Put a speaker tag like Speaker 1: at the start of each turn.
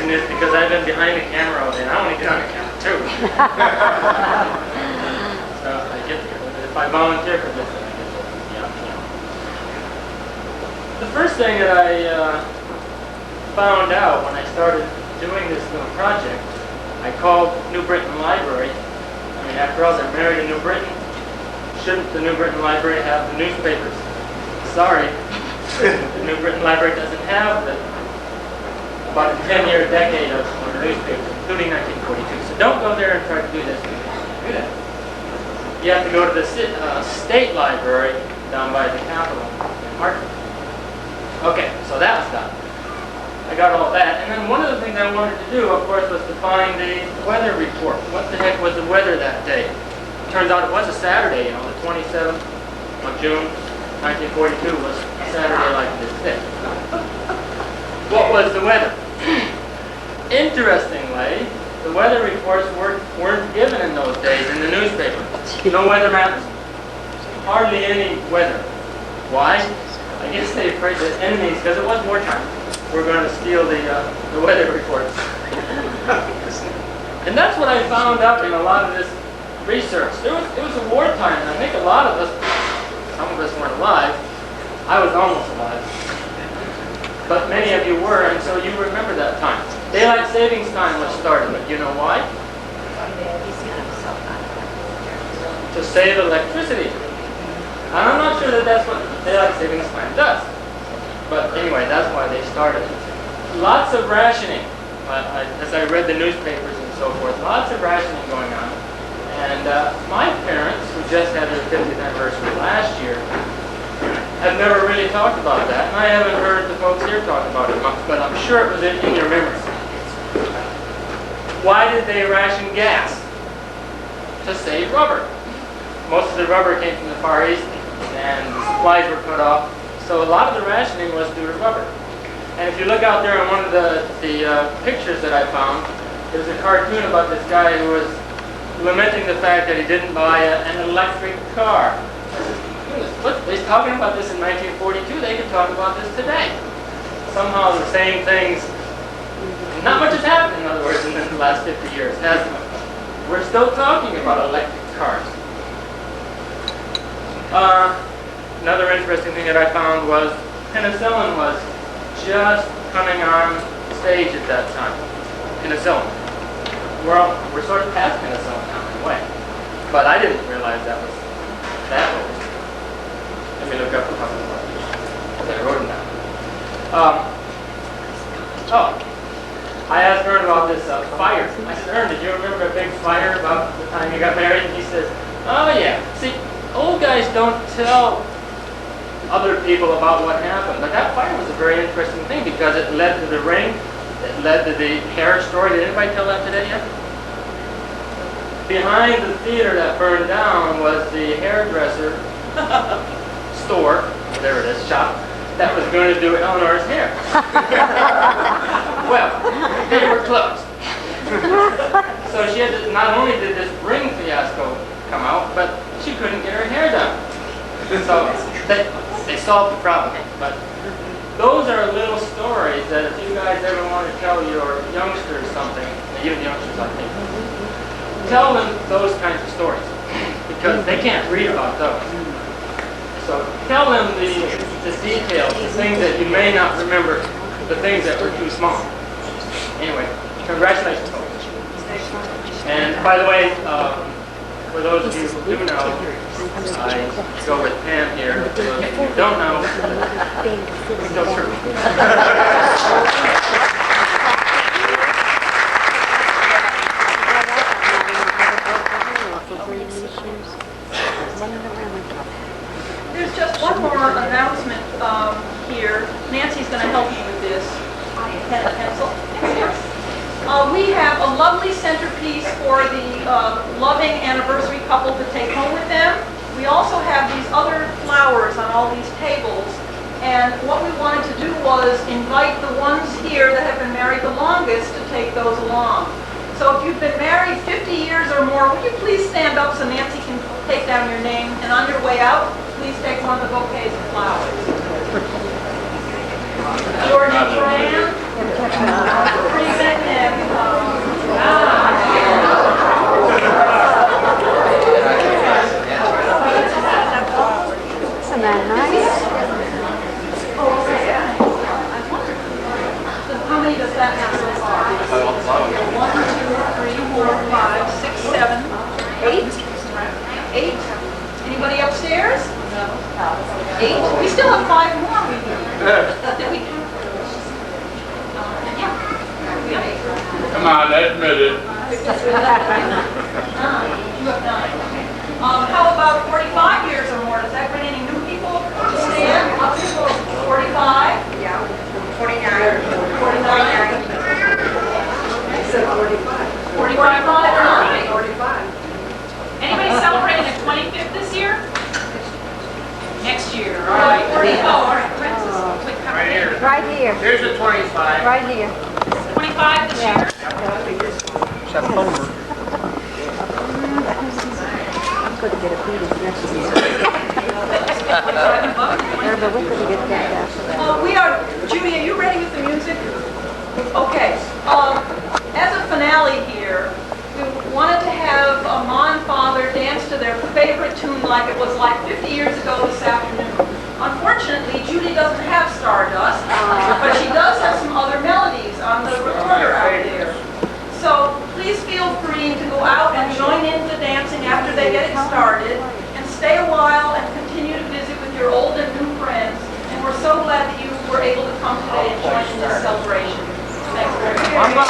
Speaker 1: mention this because I've been behind the camera all day, and I want to get on the camera too. So I get to, if I volunteer for this, then I get to be on camera. The first thing that I found out when I started doing this little project, I called New Britain Library. I mean, after all, they're married in New Britain. Shouldn't the New Britain Library have the newspapers? Sorry, the New Britain Library doesn't have about a 10-year decade of newspapers, including 1942. So don't go there and try to do this. Do that. You have to go to the state library down by the Capitol in Hartford. Okay, so that was done. I got all that, and then one of the things I wanted to do, of course, was to find the weather report. What the heck was the weather that day? Turns out it was a Saturday, you know, the 27th of June, 1942 was a Saturday like this day. What was the weather? Interestingly, the weather reports weren't given in those days in the newspaper. No weather maps, hardly any weather. Why? I guess they afraid that enemies, because it was wartime, were going to steal the weather reports. And that's what I found out in a lot of this research. It was a wartime, and I think a lot of us, some of us weren't alive. I was almost alive. But many of you were, and so you remember that time. Daylight savings time was started, but you know why? To save electricity. And I'm not sure that that's what daylight savings time does. But anyway, that's why they started. Lots of rationing. As I read the newspapers and so forth, lots of rationing going on. And my parents, who just had their 50th anniversary last year, have never really talked about that. And I haven't heard the folks here talk about it much, but I'm sure it was in your memory. Why did they ration gas? To save rubber. Most of the rubber came from the Far East, and the supplies were cut off. So a lot of the rationing was due to rubber. And if you look out there on one of the pictures that I found, there's a cartoon about this guy who was lamenting the fact that he didn't buy an electric car. Look, they're talking about this in 1942. They could talk about this today. Somehow the same things. Not much has happened, in other words, in the last 50 years, has it? We're still talking about electric cars. Another interesting thing that I found was penicillin was just coming on stage at that time. Penicillin. Well, we're sort of past penicillin now in a way. But I didn't realize that was that old. Let me look up a couple of others. I wrote them down. I asked Ern about this fire. I said, Ern, did you remember a big fire about the time you got married? And he says, oh yeah. See, old guys don't tell other people about what happened. But that fire was a very interesting thing because it led to the ring. It led to the hair story. Did anybody tell that today yet? Behind the theater that burned down was the hairdresser store, whatever it is, shop, that was going to do Eleanor's hair. Well, they were closed. So she had to, not only did this ring fiasco come out, but she couldn't get her hair done. So they solved the problem. But those are little stories that if you guys ever want to tell your youngsters something, even youngsters like me, tell them those kinds of stories because they can't read about those. So tell them the details, the things that you may not remember, the things that were too small. Anyway, congratulations, folks. And by the way, for those of you who do know, I go with Pam here. For those of you who don't know, go through.
Speaker 2: There's just one more announcement here. Nancy's going to help you with this. Pen and pencil. We have a lovely centerpiece for the loving anniversary couple to take home with them. We also have these other flowers on all these tables. And what we wanted to do was invite the ones here that have been married the longest to take those along. So if you've been married 50 years or more, would you please stand up so Nancy can take down your name? And on your way out, please take one of the bouquets of flowers. Jordan Tran,
Speaker 3: that nice?
Speaker 2: How many does that have so far? 1, 2, 3, 4, 5, 6, 7, 8. 8. Anybody upstairs? No. 8. We still have 5 more. Did we? Yeah. We have 8.
Speaker 4: Come on, admit it.
Speaker 2: You have 9. How about 45 years or more? Does that bring any new people to stand? Up to 45?
Speaker 5: Yeah, 49.
Speaker 2: 49?
Speaker 5: I said 45.
Speaker 2: 45 or not?
Speaker 5: 45.
Speaker 2: Anybody celebrating their 25th this year? Next year, all right. All right, Francis.
Speaker 4: Right here.
Speaker 3: Right here,
Speaker 4: Here's a 25.
Speaker 3: right here.
Speaker 2: 25 this year?
Speaker 4: September.
Speaker 3: I'm going to get a beating next year. But we could get that after.
Speaker 2: We are, Judy, are you ready with the music? Okay. As a finale here, we wanted to have a mom and father dance to their favorite tune like it was like 50 years ago this afternoon. Unfortunately, Judy doesn't have Stardust, but she does have some other melodies on the recorder out there. So please feel free to go out and join in the dancing after they get it started, and stay a while and continue to visit with your old and new friends. And we're so glad that you were able to come today and join in this celebration. Thanks very much.